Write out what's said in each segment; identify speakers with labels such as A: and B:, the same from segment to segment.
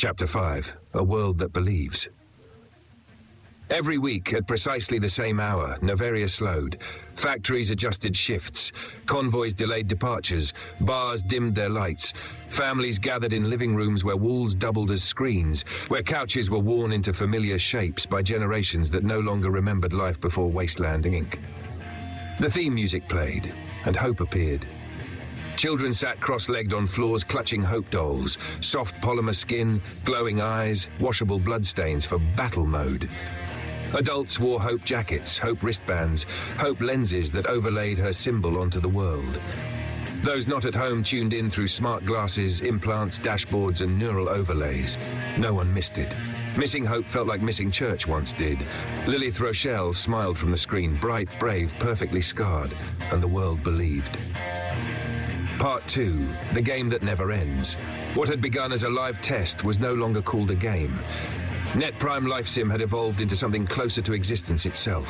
A: Chapter 5. A World That Believes. Every week, at precisely the same hour, Noveria slowed. Factories adjusted shifts, convoys delayed departures, bars dimmed their lights, families gathered in living rooms where walls doubled as screens, where couches were worn into familiar shapes by generations that no longer remembered life before Wasteland Inc. The theme music played, and hope appeared. Children sat cross-legged on floors clutching hope dolls, soft polymer skin, glowing eyes, washable bloodstains for battle mode. Adults wore hope jackets, hope wristbands, hope lenses that overlaid her symbol onto the world. Those not at home tuned in through smart glasses, implants, dashboards, and neural overlays. No one missed it. Missing hope felt like missing church once did. Lilith Rochelle smiled from the screen, bright, brave, perfectly scarred, and the world believed. Part 2, the game that never ends. What had begun as a live test was no longer called a game. Net Prime Life Sim had evolved into something closer to existence itself.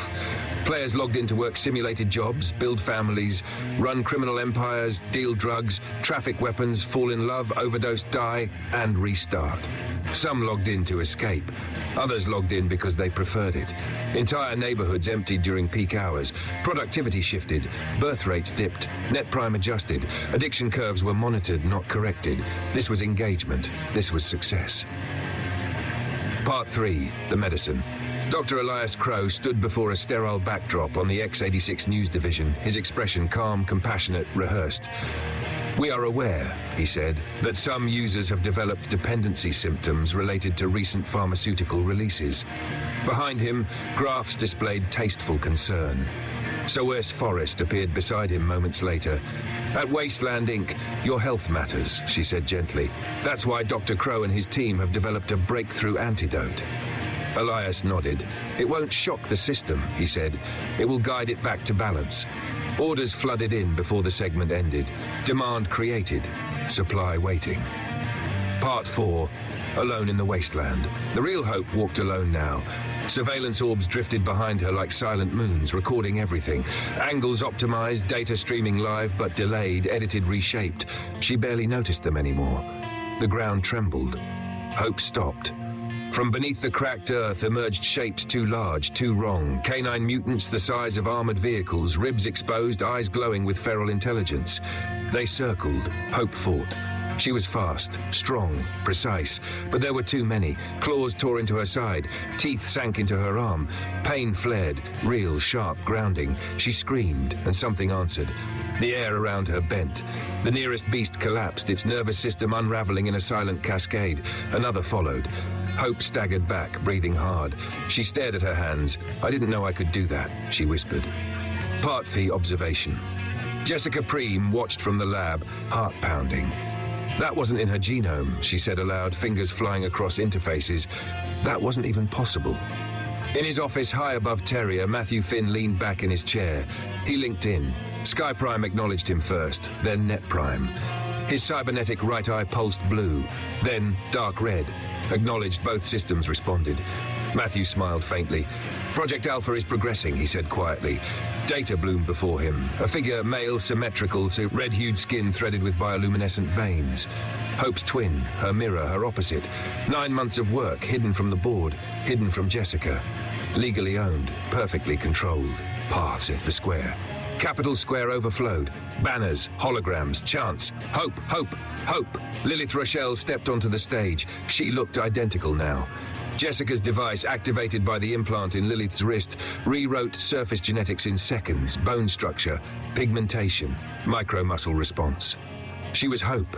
A: Players logged in to work simulated jobs, build families, run criminal empires, deal drugs, traffic weapons, fall in love, overdose, die, and restart. Some logged in to escape. Others logged in because they preferred it. Entire neighborhoods emptied during peak hours. Productivity shifted. Birth rates dipped. Net Prime adjusted. Addiction curves were monitored, not corrected. This was engagement. This was success. Part 3, the medicine. Dr. Elias Crow stood before a sterile backdrop on the X86 News Division, his expression calm, compassionate, rehearsed. "We are aware," he said, "that some users have developed dependency symptoms related to recent pharmaceutical releases." Behind him, graphs displayed tasteful concern. Soers Forrest appeared beside him moments later. "At Wasteland Inc., your health matters," she said gently. "That's why Dr. Crow and his team have developed a breakthrough antidote." Elias nodded. "It won't shock the system," he said. "It will guide it back to balance." Orders flooded in before the segment ended. Demand created, supply waiting. Part 4, alone in the wasteland. The real Hope walked alone now. Surveillance orbs drifted behind her like silent moons, recording everything. Angles optimized, data streaming live, but delayed, edited, reshaped. She barely noticed them anymore. The ground trembled. Hope stopped. From beneath the cracked earth emerged shapes too large, too wrong. Canine mutants the size of armored vehicles, ribs exposed, eyes glowing with feral intelligence. They circled. Hope fought. She was fast, strong, precise, but there were too many. Claws tore into her side, teeth sank into her arm. Pain flared, real, sharp, grounding. She screamed, and something answered. The air around her bent. The nearest beast collapsed, its nervous system unraveling in a silent cascade. Another followed. Hope staggered back, breathing hard. She stared at her hands. "I didn't know I could do that," she whispered. Part fee observation. Jessica Preem watched from the lab, heart pounding. "That wasn't in her genome," she said aloud, fingers flying across interfaces. That wasn't even possible. In his office high above Terrier, Matthew Finn leaned back in his chair. He linked in. Sky Prime acknowledged him first, then Net Prime. His cybernetic right eye pulsed blue, then dark red. Acknowledged, both systems responded. Matthew smiled faintly. "Project Alpha is progressing," he said quietly. Data bloomed before him, a figure male symmetrical to red-hued skin threaded with bioluminescent veins. Hope's twin, her mirror, her opposite. 9 months of work, hidden from the board, hidden from Jessica. Legally owned, perfectly controlled. Paths at the square. Capital Square overflowed. Banners, holograms, chants. Hope, hope, hope. Lilith Rochelle stepped onto the stage. She looked identical now. Jessica's device, activated by the implant in Lilith's wrist, rewrote surface genetics in seconds, bone structure, pigmentation, micromuscle response. She was Hope.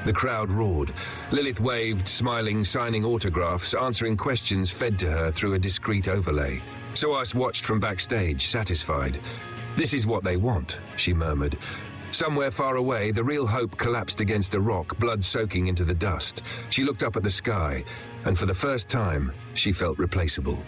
A: The crowd roared. Lilith waved, smiling, signing autographs, answering questions fed to her through a discreet overlay. Soas watched from backstage, satisfied. "This is what they want," she murmured. Somewhere far away, the real Hope collapsed against a rock, blood soaking into the dust. She looked up at the sky, and for the first time, she felt replaceable.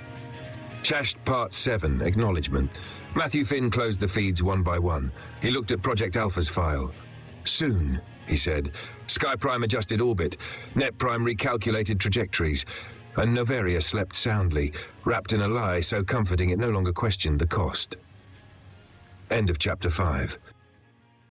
A: Chashed Part 7, Acknowledgement. Matthew Finn closed the feeds one by one. He looked at Project Alpha's file. "Soon," he said. Sky Prime adjusted orbit. Net Prime recalculated trajectories. And Noveria slept soundly, wrapped in a lie so comforting it no longer questioned the cost. End of Chapter 5.